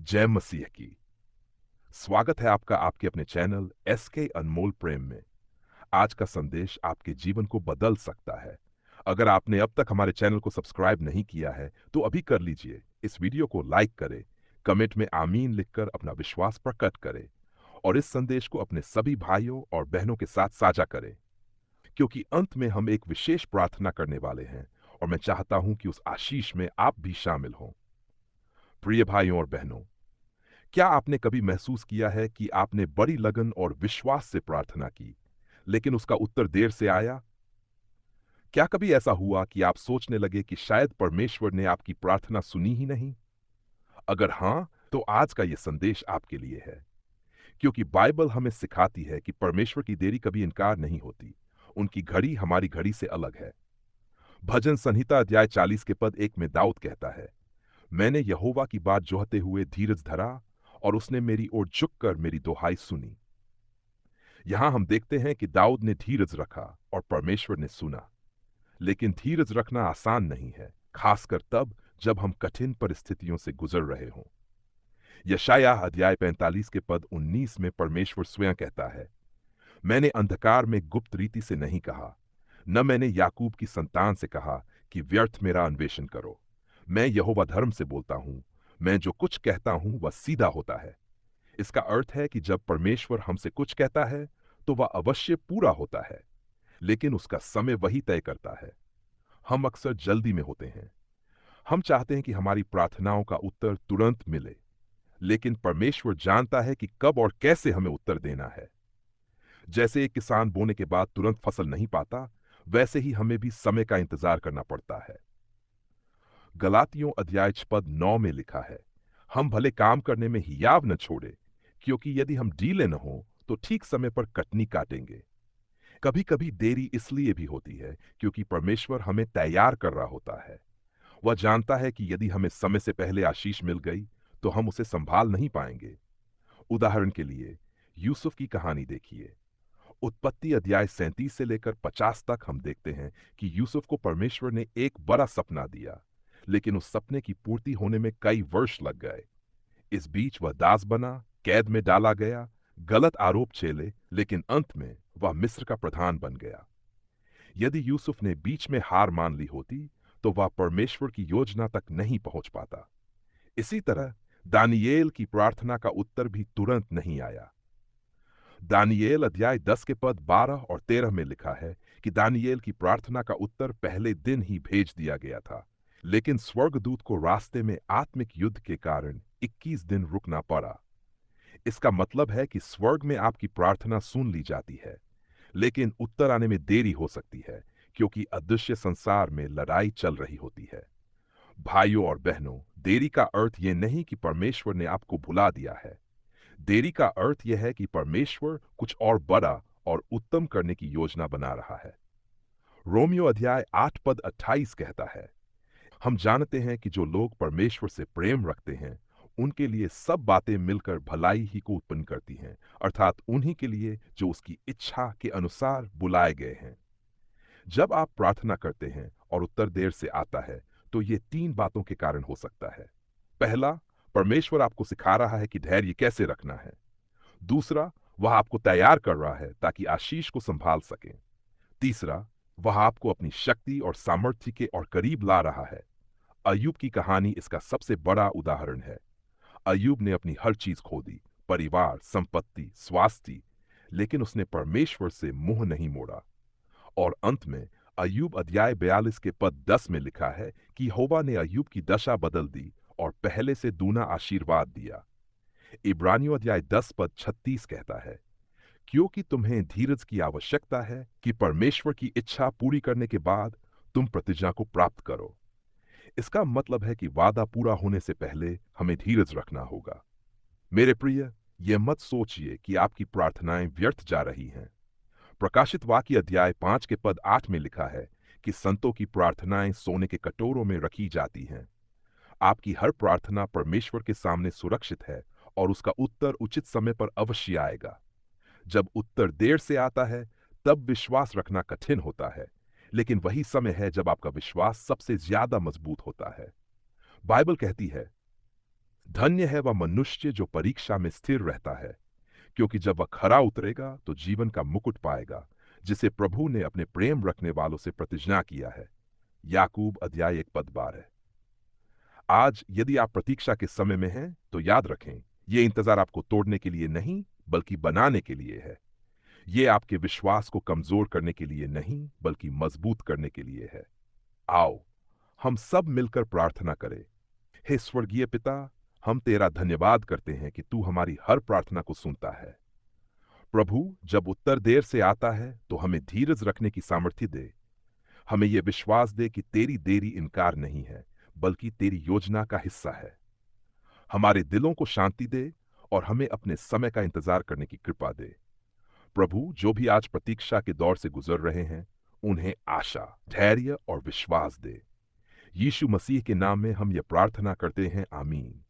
जय मसीह की। स्वागत है आपका आपके अपने चैनल एसके अनमोल प्रेम में। आज का संदेश आपके जीवन को बदल सकता है। अगर आपने अब तक हमारे चैनल को सब्सक्राइब नहीं किया है तो अभी कर लीजिए। इस वीडियो को लाइक करें, कमेंट में आमीन लिखकर अपना विश्वास प्रकट करें और इस संदेश को अपने सभी भाइयों और बहनों के साथ साझा करें, क्योंकि अंत में हम एक विशेष प्रार्थना करने वाले हैं और मैं चाहता हूं कि उस आशीष में आप भी शामिल हों। प्रिय भाइयों और बहनों, क्या आपने कभी महसूस किया है कि आपने बड़ी लगन और विश्वास से प्रार्थना की, लेकिन उसका उत्तर देर से आया? क्या कभी ऐसा हुआ कि आप सोचने लगे कि शायद परमेश्वर ने आपकी प्रार्थना सुनी ही नहीं? अगर हां, तो आज का यह संदेश आपके लिए है, क्योंकि बाइबल हमें सिखाती है कि परमेश्वर की देरी कभी इनकार नहीं होती। उनकी घड़ी हमारी घड़ी से अलग है। भजन संहिता अध्याय 40 के पद 1 में दाऊद कहता है, मैंने यहोवा की बात जोहते हुए धीरज धरा और उसने मेरी ओर झुककर मेरी दुहाई सुनी। यहां हम देखते हैं कि दाऊद ने धीरज रखा और परमेश्वर ने सुना। लेकिन धीरज रखना आसान नहीं है, खासकर तब जब हम कठिन परिस्थितियों से गुजर रहे हों। यशायाह अध्याय 45 के पद 19 में परमेश्वर स्वयं कहता है, मैंने अंधकार में गुप्त रीति से नहीं कहा, न मैंने याकूब की संतान से कहा कि व्यर्थ मेरा अन्वेषण करो। मैं यहोवा धर्म से बोलता हूं, मैं जो कुछ कहता हूं वह सीधा होता है। इसका अर्थ है कि जब परमेश्वर हमसे कुछ कहता है तो वह अवश्य पूरा होता है, लेकिन उसका समय वही तय करता है। हम अक्सर जल्दी में होते हैं। हम चाहते हैं कि हमारी प्रार्थनाओं का उत्तर तुरंत मिले, लेकिन परमेश्वर जानता है कि कब और कैसे हमें उत्तर देना है। जैसे एक किसान बोने के बाद तुरंत फसल नहीं पाता, वैसे ही हमें भी समय का इंतजार करना पड़ता है। गलातियों अध्याय पद 9 में लिखा है, हम भले काम करने में हियाव न छोड़े, क्योंकि यदि हम ढीले न हों तो ठीक समय पर कटनी काटेंगे। कभी कभी देरी इसलिए भी होती है क्योंकि परमेश्वर हमें तैयार कर रहा होता है। वह जानता है कि यदि हमें समय से पहले आशीष मिल गई तो हम उसे संभाल नहीं पाएंगे। उदाहरण के लिए यूसुफ की कहानी देखिए। उत्पत्ति अध्याय 37 से लेकर 50 तक हम देखते हैं कि यूसुफ को परमेश्वर ने एक बड़ा सपना दिया, लेकिन उस सपने की पूर्ति होने में कई वर्ष लग गए। इस बीच वह दास बना, कैद में डाला गया, गलत आरोप झेले, लेकिन अंत में वह मिस्र का प्रधान बन गया। यदि यूसुफ ने बीच में हार मान ली होती तो वह परमेश्वर की योजना तक नहीं पहुंच पाता। इसी तरह दानियेल की प्रार्थना का उत्तर भी तुरंत नहीं आया। दानियेल अध्याय 10 के पद 12 और 13 में लिखा है कि दानियेल की प्रार्थना का उत्तर पहले दिन ही भेज दिया गया था, लेकिन स्वर्गदूत को रास्ते में आत्मिक युद्ध के कारण 21 दिन रुकना पड़ा। इसका मतलब है कि स्वर्ग में आपकी प्रार्थना सुन ली जाती है, लेकिन उत्तर आने में देरी हो सकती है, क्योंकि अदृश्य संसार में लड़ाई चल रही होती है। भाइयों और बहनों, देरी का अर्थ यह नहीं कि परमेश्वर ने आपको भुला दिया है। देरी का अर्थ यह है कि परमेश्वर कुछ और बड़ा और उत्तम करने की योजना बना रहा है। रोमियो अध्याय 8 पद 28 कहता है, हम जानते हैं कि जो लोग परमेश्वर से प्रेम रखते हैं उनके लिए सब बातें मिलकर भलाई ही को उत्पन्न करती हैं, अर्थात उन्हीं के लिए जो उसकी इच्छा के अनुसार बुलाए गए हैं। जब आप प्रार्थना करते हैं और उत्तर देर से आता है तो ये 3 बातों के कारण हो सकता है। पहला, परमेश्वर आपको सिखा रहा है कि धैर्य कैसे रखना है। दूसरा, वह आपको तैयार कर रहा है ताकि आशीष को संभाल सकें। तीसरा, वह आपको अपनी शक्ति और सामर्थ्य के और करीब ला रहा है। अय्यूब की कहानी इसका सबसे बड़ा उदाहरण है। अय्यूब ने अपनी हर चीज खो दी, परिवार, संपत्ति, स्वास्थ्य, लेकिन उसने परमेश्वर से मुंह नहीं मोड़ा। और अंत में अय्यूब अध्याय 42 के पद 10 में लिखा है कि यहोवा ने अय्यूब की दशा बदल दी और पहले से दूना आशीर्वाद दिया। इब्रानियों अध्याय 10 पद 36 कहता है, क्योंकि तुम्हें धीरज की आवश्यकता है कि परमेश्वर की इच्छा पूरी करने के बाद तुम प्रतिज्ञा को प्राप्त करो। इसका मतलब है कि वादा पूरा होने से पहले हमें धीरज रखना होगा। मेरे प्रिय, यह मत सोचिए कि आपकी प्रार्थनाएं व्यर्थ जा रही हैं। प्रकाशित वाक्य अध्याय 5 के पद 8 में लिखा है कि संतों की प्रार्थनाएं सोने के कटोरों में रखी जाती हैं। आपकी हर प्रार्थना परमेश्वर के सामने सुरक्षित है और उसका उत्तर उचित समय पर अवश्य आएगा। जब उत्तर देर से आता है तब विश्वास रखना कठिन होता है, लेकिन वही समय है जब आपका विश्वास सबसे ज्यादा मजबूत होता है। बाइबल कहती है, धन्य है वह मनुष्य जो परीक्षा में स्थिर रहता है, क्योंकि जब वह खरा उतरेगा तो जीवन का मुकुट पाएगा, जिसे प्रभु ने अपने प्रेम रखने वालों से प्रतिज्ञा किया है। याकूब अध्याय 1 पद 12। आज यदि आप प्रतीक्षा के समय में हैं तो याद रखें, ये इंतजार आपको तोड़ने के लिए नहीं बल्कि बनाने के लिए है। ये आपके विश्वास को कमजोर करने के लिए नहीं बल्कि मजबूत करने के लिए है। आओ हम सब मिलकर प्रार्थना करें। हे स्वर्गीय पिता, हम तेरा धन्यवाद करते हैं कि तू हमारी हर प्रार्थना को सुनता है। प्रभु, जब उत्तर देर से आता है तो हमें धीरज रखने की सामर्थ्य दे। हमें यह विश्वास दे कि तेरी देरी इनकार नहीं है बल्कि तेरी योजना का हिस्सा है। हमारे दिलों को शांति दे और हमें अपने समय का इंतजार करने की कृपा दे। प्रभु, जो भी आज प्रतीक्षा के दौर से गुजर रहे हैं, उन्हें आशा, धैर्य और विश्वास दे। यीशु मसीह के नाम में हम ये प्रार्थना करते हैं, आमीन।